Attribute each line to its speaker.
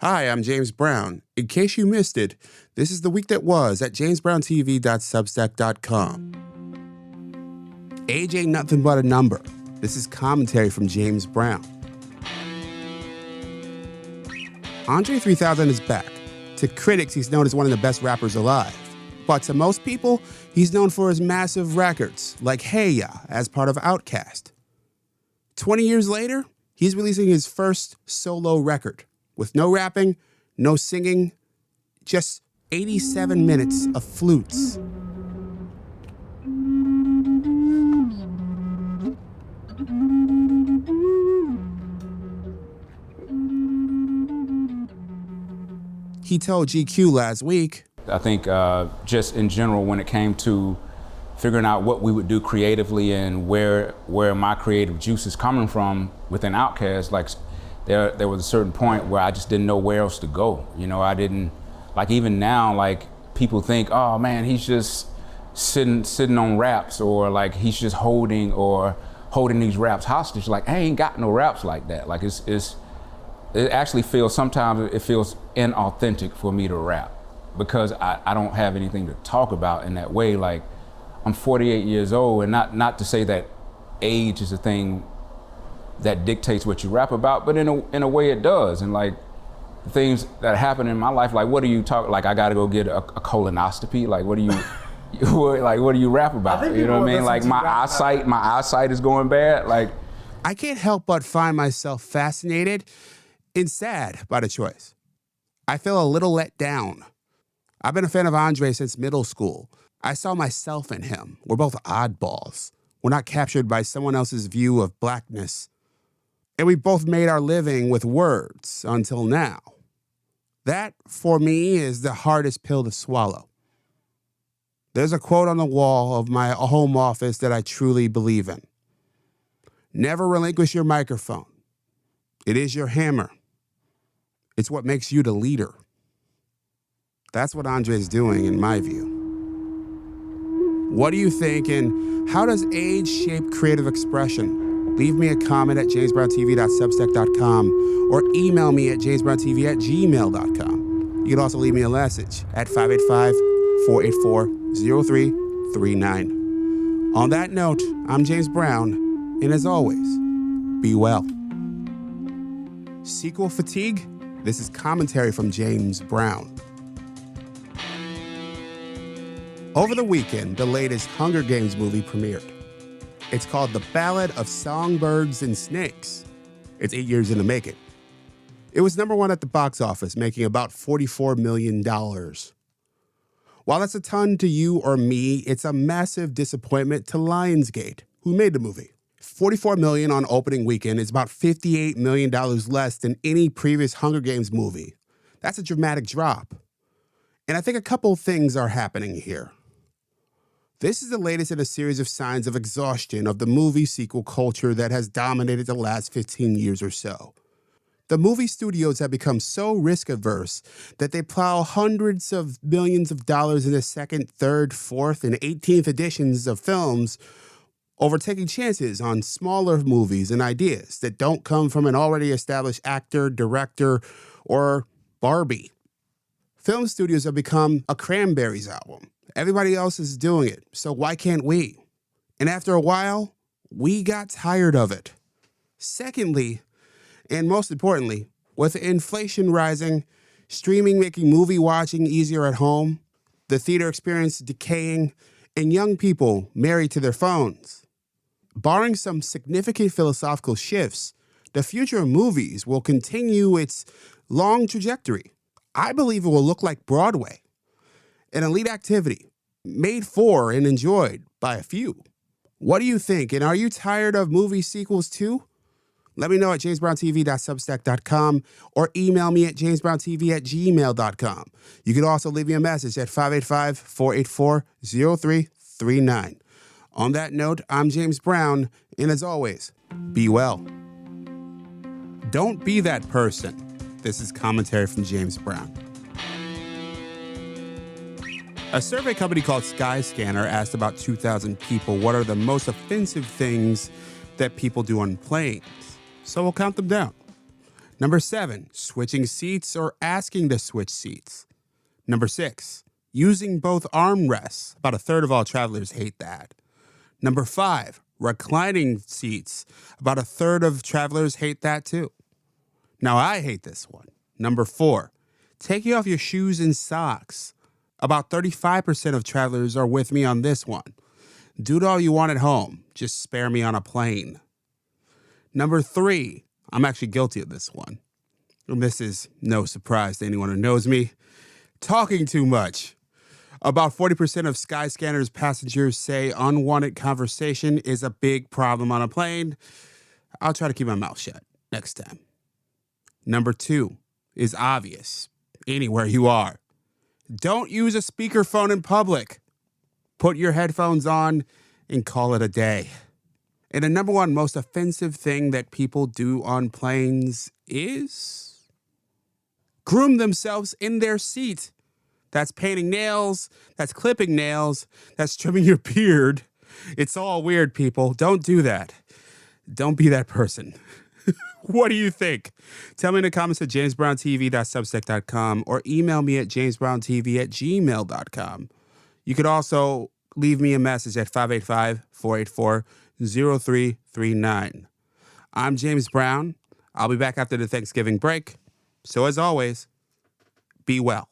Speaker 1: Hi, I'm James Brown. In case you missed it, this is the week that was at jamesbrowntv.substack.com. Age ain't nothing but a number. This is commentary from James Brown. Andre 3000 is back. To critics, he's known as one of the best rappers alive. But to most people, he's known for his massive records, like Hey Ya, as part of Outkast. 20 years later, he's releasing his first solo record, with no rapping, no singing, just 87 minutes of flutes. He told GQ last week,
Speaker 2: I think just in general, when it came to figuring out what we would do creatively and where my creative juice is coming from within Outkast, like there was a certain point where I just didn't know where else to go. You know, I didn't, like even now, like people think, oh man, he's just sitting on raps, or like he's just holding these raps hostage. Like I ain't got no raps like that. Like it actually feels, sometimes it feels inauthentic for me to rap because I don't have anything to talk about in that way. Like I'm 48 years old, and not to say that age is a thing that dictates what you rap about, but in a way it does. And like the things that happen in my life, like what do you talk, like I gotta go get a colonoscopy, like what do you what do you rap about? You know what I mean? Like my eyesight is going bad. Like
Speaker 1: I can't help but find myself fascinated and sad by the choice. I feel a little let down. I've been a fan of Andre since middle school. I saw myself in him. We're both oddballs. We're not captured by someone else's view of blackness. And we both made our living with words until now. That, for me, is the hardest pill to swallow. There's a quote on the wall of my home office that I truly believe in. Never relinquish your microphone. It is your hammer. It's what makes you the leader. That's what Andre is doing, in my view. What do you think, and how does age shape creative expression? Leave me a comment at jamesbrowntv.substack.com or email me at jamesbrowntv@gmail.com. You can also leave me a message at 585-484-0339. On that note, I'm James Brown, and as always, be well. Sequel fatigue? This is commentary from James Brown. Over the weekend, the latest Hunger Games movie premiered. It's called The Ballad of Songbirds and Snakes. It's 8 years in the making. It was #1 at the box office, making about $44 million. While that's a ton to you or me, it's a massive disappointment to Lionsgate, who made the movie. $44 million on opening weekend is about $58 million less than any previous Hunger Games movie. That's a dramatic drop. And I think a couple things are happening here. This is the latest in a series of signs of exhaustion of the movie sequel culture that has dominated the last 15 years or so. The movie studios have become so risk-averse that they plow hundreds of millions of dollars into second, third, fourth, and 18th editions of films over taking chances on smaller movies and ideas that don't come from an already established actor, director, or Barbie. Film studios have become a Cranberries album. Everybody else is doing it, so why can't we? And after a while, we got tired of it. Secondly, and most importantly, with inflation rising, streaming making movie watching easier at home, the theater experience decaying, and young people married to their phones. Barring some significant philosophical shifts, the future of movies will continue its long trajectory. I believe it will look like Broadway, an elite activity made for and enjoyed by a few. What do you think? And are you tired of movie sequels too? Let me know at jamesbrowntv.substack.com or email me at jamesbrowntv@gmail.com. You can also leave me a message at 585-484-0339. On that note, I'm James Brown, and as always, be well. Don't be that person. This is commentary from James Brown. A survey company called Skyscanner asked about 2,000 people what are the most offensive things that people do on planes. So we'll count them down. Number 7, switching seats or asking to switch seats. Number 6, using both armrests. About a third of all travelers hate that. Number 5, reclining seats. About a third of travelers hate that too. Now I hate this one. Number 4, taking off your shoes and socks. About 35% of travelers are with me on this one. Do it all you want at home. Just spare me on a plane. Number 3, I'm actually guilty of this one. And this is no surprise to anyone who knows me. Talking too much. About 40% of Skyscanner's passengers say unwanted conversation is a big problem on a plane. I'll try to keep my mouth shut next time. Number 2 is obvious. Anywhere you are. Don't use a speakerphone in public. Put your headphones on and call it a day. And the number 1 most offensive thing that people do on planes is groom themselves in their seat. That's painting nails, that's clipping nails, that's trimming your beard. It's all weird, people. Don't do that. Don't be that person. What do you think? Tell me in the comments at jamesbrowntv.substack.com or email me at jamesbrowntv@gmail.com. You could also leave me a message at 585-484-0339. I'm James Brown. I'll be back after the Thanksgiving break. So as always, be well.